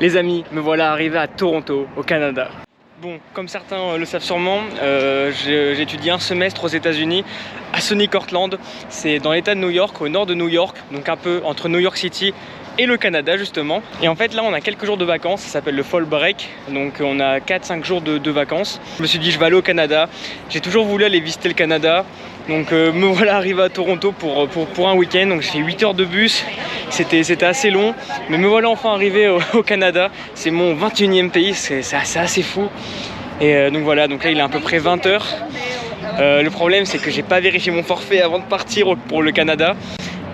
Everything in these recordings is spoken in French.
Les amis, me voilà arrivé à Toronto, au Canada. Bon, comme certains le savent sûrement, j'ai étudié un semestre aux États-Unis, à Sunny Cortland. C'est dans l'état de New York, au nord de New York, donc un peu entre New York City et le Canada justement. Et en fait là on a quelques jours de vacances, ça s'appelle le fall break, donc on a 4-5 jours de vacances. Je me suis dit je vais aller au Canada, j'ai toujours voulu aller visiter le Canada, donc me voilà arrivé à Toronto pour un week-end. Donc j'ai fait 8 heures de bus, c'était assez long, mais me voilà enfin arrivé au Canada. C'est mon 21e pays, c'est assez fou. Et donc voilà, donc là il est à peu près 20 heures. Le problème c'est que j'ai pas vérifié mon forfait avant de partir pour le Canada.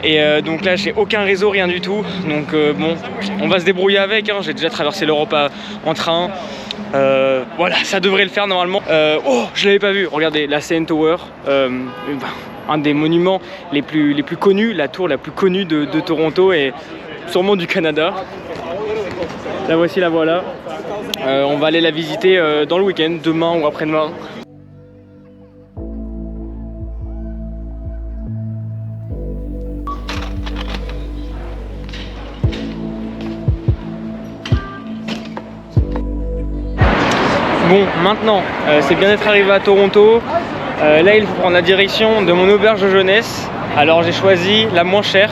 Et donc là j'ai aucun réseau, rien du tout, donc bon, on va se débrouiller avec, hein. J'ai déjà traversé l'Europe en train, voilà, ça devrait le faire normalement. Oh, je l'avais pas vu, regardez, la CN Tower, un des monuments les plus connus, la tour la plus connue de Toronto et sûrement du Canada. La voici, la voilà. On va aller la visiter dans le week-end, demain ou après-demain. Bon, maintenant, c'est bien d'être arrivé à Toronto. Là, il faut prendre la direction de mon auberge de jeunesse. Alors, j'ai choisi la moins chère.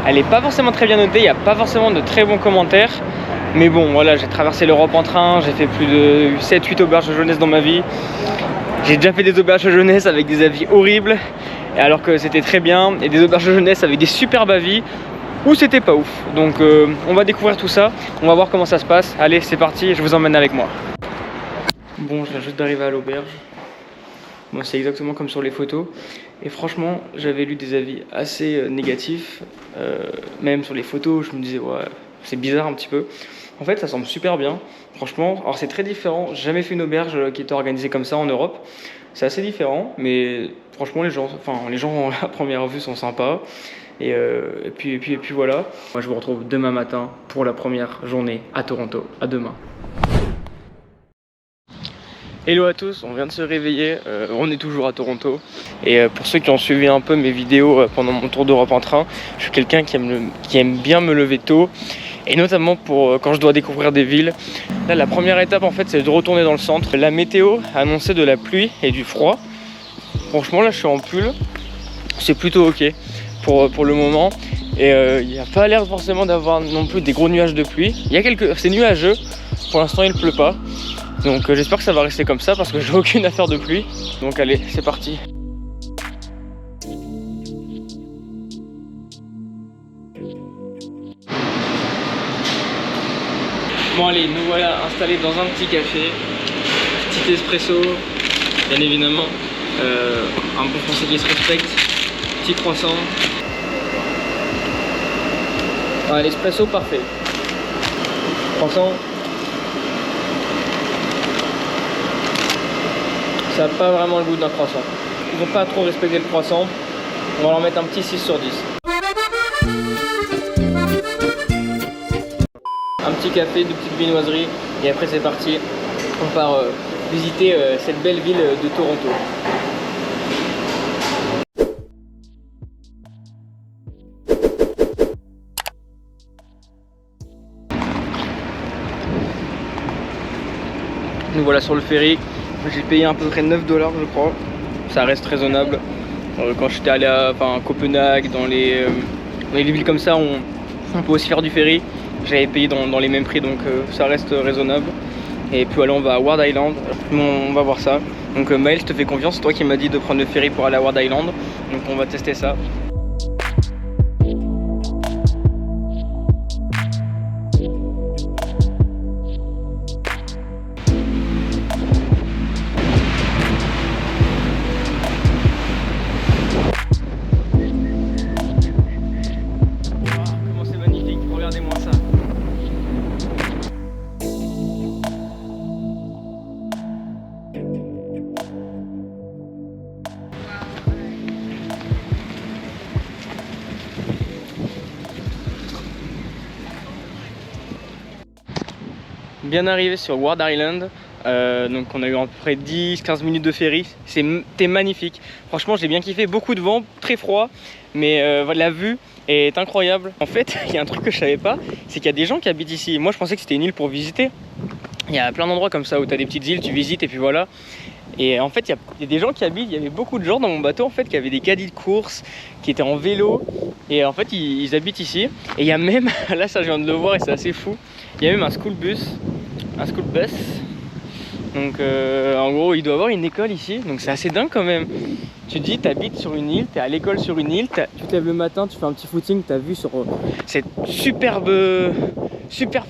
Elle n'est pas forcément très bien notée, il n'y a pas forcément de très bons commentaires. Mais bon, voilà, j'ai traversé l'Europe en train, j'ai fait plus de 7-8 auberges de jeunesse dans ma vie. J'ai déjà fait des auberges de jeunesse avec des avis horribles, alors que c'était très bien. Et des auberges de jeunesse avec des superbes avis, où c'était pas ouf. Donc, on va découvrir tout ça. On va voir comment ça se passe. Allez, c'est parti, je vous emmène avec moi. Bon, je viens juste d'arriver à l'auberge. Bon, c'est exactement comme sur les photos. Et franchement, j'avais lu des avis assez négatifs. Même sur les photos, je me disais, ouais, c'est bizarre un petit peu. En fait, ça semble super bien. Franchement, alors c'est très différent. J'ai jamais fait une auberge qui était organisée comme ça en Europe. C'est assez différent, mais franchement, les gens à première vue sont sympas. Et puis voilà. Moi, je vous retrouve demain matin pour la première journée à Toronto. À demain. Hello à tous, on vient de se réveiller, on est toujours à Toronto. Et pour ceux qui ont suivi un peu mes vidéos pendant mon tour d'Europe en train, je suis quelqu'un qui aime bien me lever tôt. Et notamment pour quand je dois découvrir des villes. Là, la première étape en fait, c'est de retourner dans le centre. La météo a annoncé de la pluie et du froid. Franchement, là je suis en pull, c'est plutôt ok pour le moment. Et il n'y a pas l'air forcément d'avoir non plus des gros nuages de pluie. C'est nuageux, pour l'instant il pleut pas. Donc j'espère que ça va rester comme ça parce que j'ai aucune affaire de pluie. Donc allez, c'est parti. Bon allez, nous voilà installés dans un petit café. Petit espresso, bien évidemment. Un bon français qui se respecte. Petit croissant. Ah, l'espresso parfait. Croissant. Ça n'a pas vraiment le goût d'un croissant. Ils n'ont pas trop respecté le croissant. On va leur mettre un petit 6 sur 10. Un petit café, deux petites viennoiseries et après c'est parti. On part visiter cette belle ville de Toronto. Nous voilà sur le ferry. J'ai payé à peu près 9 $ je crois. Ça reste raisonnable. Quand j'étais allé à Copenhague, dans les villes comme ça, on peut aussi faire du ferry. J'avais payé dans les mêmes prix, donc ça reste raisonnable. Et puis voilà, on va à Ward Island. On va voir ça. Donc Maël, je te fais confiance, c'est toi qui m'as dit de prendre le ferry pour aller à Ward Island. Donc on va tester ça. Bien arrivé sur Ward Island, donc on a eu à peu près 10-15 minutes de ferry, c'était magnifique. Franchement j'ai bien kiffé, beaucoup de vent, très froid, mais la vue est incroyable. En fait, il y a un truc que je savais pas, c'est qu'il y a des gens qui habitent ici. Moi, je pensais que c'était une île pour visiter. Il y a plein d'endroits comme ça où tu as des petites îles, tu visites et puis voilà. Et en fait, il y a des gens qui habitent, il y avait beaucoup de gens dans mon bateau en fait qui avaient des caddies de course, qui étaient en vélo. Et en fait, ils habitent ici. Et il y a même, là ça je viens de le voir et c'est assez fou, il y a même un school bus. Donc en gros, il doit y avoir une école ici, donc c'est assez dingue quand même. Tu te dis, tu habites sur une île, tu es à l'école sur une île, tu te lèves le matin, tu fais un petit footing, tu as vu sur cette superbe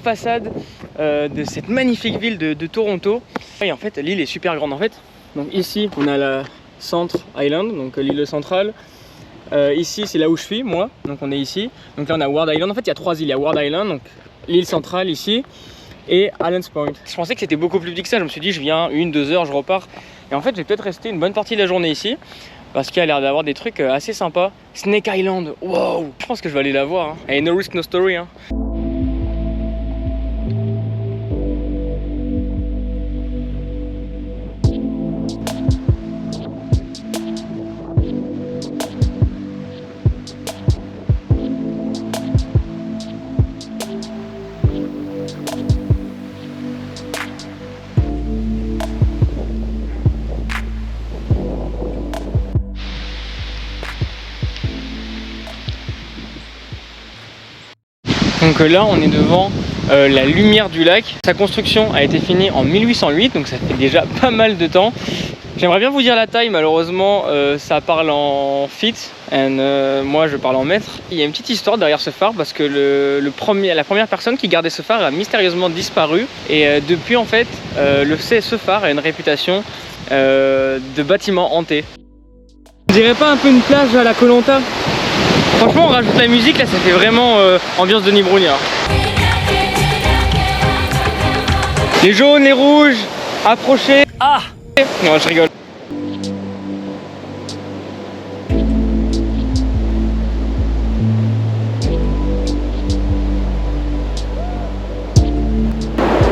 façade de cette magnifique ville de Toronto. Et en fait, l'île est super grande en fait. Donc ici, on a la Centre Island, donc l'île centrale. Ici, c'est là où je suis, moi, donc on est ici. Donc là, on a Ward Island. En fait, il y a 3 îles. Il y a Ward Island, donc l'île centrale ici, et Allen's Point. Je pensais que c'était beaucoup plus petit que ça. Je me suis dit, je viens 1-2 heures, je repars. Et en fait, j'ai peut-être resté une bonne partie de la journée ici parce qu'il y a l'air d'avoir des trucs assez sympas. Snake Island, wow! Je pense que je vais aller la voir. Hein. Et no risk, no story. Hein. Donc là on est devant la lumière du lac. Sa construction a été finie en 1808, donc ça fait déjà pas mal de temps. J'aimerais bien vous dire la taille, malheureusement ça parle en feet et moi je parle en mètres. Il y a une petite histoire derrière ce phare parce que la première personne qui gardait ce phare a mystérieusement disparu. Et depuis en fait ce phare a une réputation de bâtiment hanté. On dirait pas un peu une plage à la Koh Lanta? Franchement, on rajoute la musique, là ça fait vraiment ambiance Denis Brognard. Les jaunes, les rouges, approchez. Ah! Non, je rigole.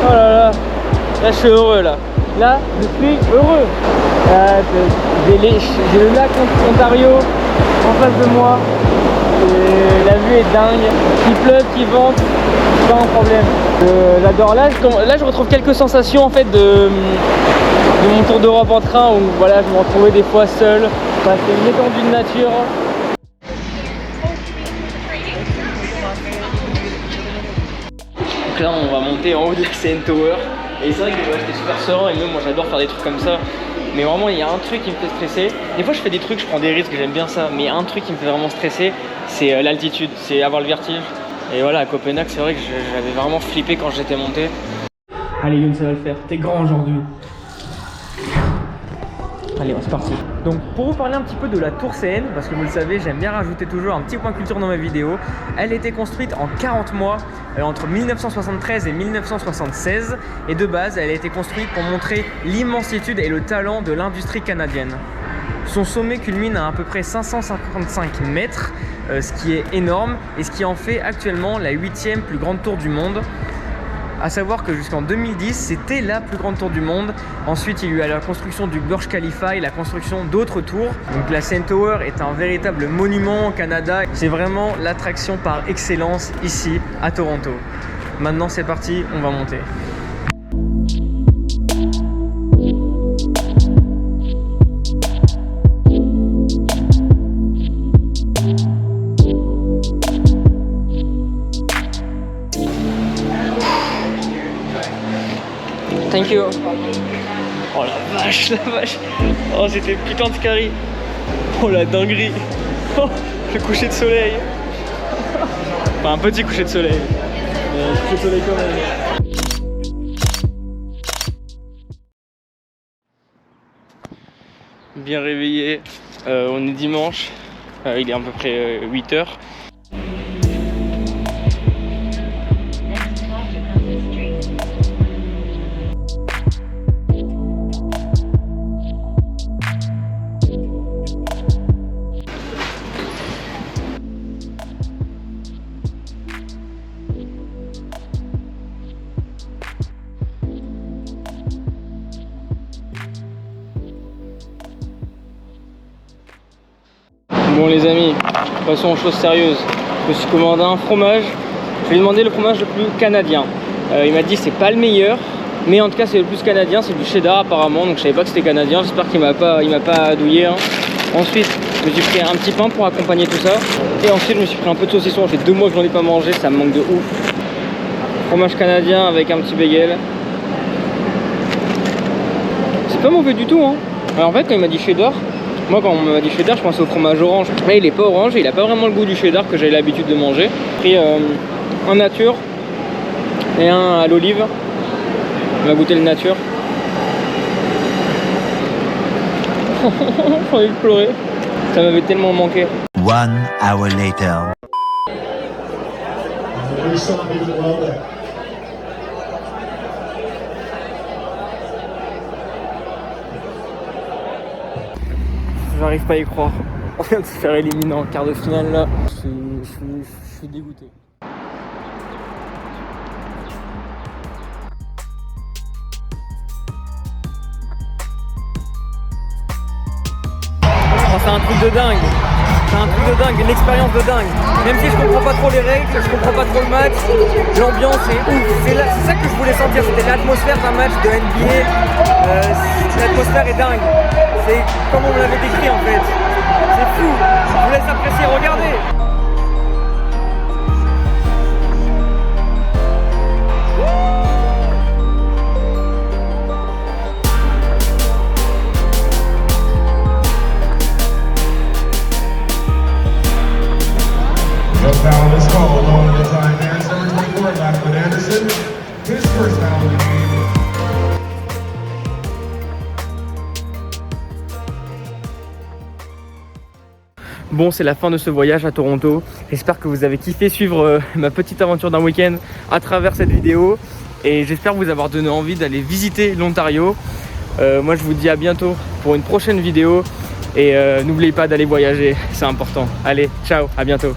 Oh là là, là je suis heureux là. Là, je suis heureux. J'ai le lac Ontario en face de moi. Et la vue est dingue, qu'il pleuve, qu'il vente, c'est pas un problème. J'adore. Là je retrouve quelques sensations en fait de mon tour d'Europe en train où voilà, je me retrouvais des fois seul, enfin, c'est une étendue de nature. Donc là on va monter en haut de la CN Tower et c'est vrai que j'étais super serein et même moi j'adore faire des trucs comme ça. Mais vraiment il y a un truc qui me fait stresser. Des fois je fais des trucs, je prends des risques, j'aime bien ça. Mais il y a un truc qui me fait vraiment stresser, c'est l'altitude, c'est avoir le vertige. Et voilà, à Copenhague c'est vrai que j'avais vraiment flippé quand j'étais monté. Allez Youn, ça va le faire, t'es grand aujourd'hui. Allez, c'est parti. Donc pour vous parler un petit peu de la tour CN, parce que vous le savez, j'aime bien rajouter toujours un petit point culture dans mes vidéos. Elle a été construite en 40 mois, entre 1973 et 1976. Et de base, elle a été construite pour montrer l'immensitude et le talent de l'industrie canadienne. Son sommet culmine à peu près 555 mètres, ce qui est énorme et ce qui en fait actuellement la 8e plus grande tour du monde. A savoir que jusqu'en 2010, c'était la plus grande tour du monde. Ensuite, il y a eu la construction du Burj Khalifa et la construction d'autres tours. Donc la CN Tower est un véritable monument au Canada. C'est vraiment l'attraction par excellence ici à Toronto. Maintenant, c'est parti, on va monter. Thank you. Oh la vache, la vache. Oh c'était putain de scary. Oh la dinguerie. Oh le coucher de soleil. Enfin un petit coucher de soleil. Coucher de soleil quand même. Bien réveillé. On est dimanche. Il est à peu près 8h. Bon les amis, passons aux choses sérieuses. Je me suis commandé un fromage. Je lui ai demandé le fromage le plus canadien. Il m'a dit c'est pas le meilleur, mais en tout cas c'est le plus canadien, c'est du cheddar apparemment, donc je savais pas que c'était canadien, j'espère qu'il m'a pas douillé. Hein. Ensuite, je me suis pris un petit pain pour accompagner tout ça. Et ensuite, je me suis pris un peu de saucisson. Ça fait 2 mois que j'en ai pas mangé, ça me manque de ouf. Fromage canadien avec un petit bagel. C'est pas mauvais du tout, hein. Alors en fait, quand il m'a dit cheddar, moi quand on m'a dit cheddar, je pensais au fromage orange. Là, il est pas orange, il a pas vraiment le goût du cheddar que j'ai l'habitude de manger. J'ai pris un nature et un à l'olive. On va goûter le nature. J'ai envie de pleurer. Ça m'avait tellement manqué. 1 hour later. J'arrive pas à y croire. On vient de se faire éliminer en quart de finale là. Je suis dégoûté. C'est un truc de dingue. C'est un truc de dingue, une expérience de dingue. Même si je comprends pas trop les règles, je comprends pas trop le match, l'ambiance est ouf. C'est ça que je voulais sentir, c'était l'atmosphère d'un match de NBA. L'atmosphère est dingue. C'est comme on me l'avait décrit en fait. C'est fou. Je vous laisse apprécier, regardez. No foul is called on the time man. Number 24, Latham Anderson. His first foul of the game. Bon, c'est la fin de ce voyage à Toronto. J'espère que vous avez kiffé suivre ma petite aventure d'un week-end à travers cette vidéo. Et j'espère vous avoir donné envie d'aller visiter l'Ontario. Moi, je vous dis à bientôt pour une prochaine vidéo. Et n'oubliez pas d'aller voyager, c'est important. Allez, ciao, à bientôt.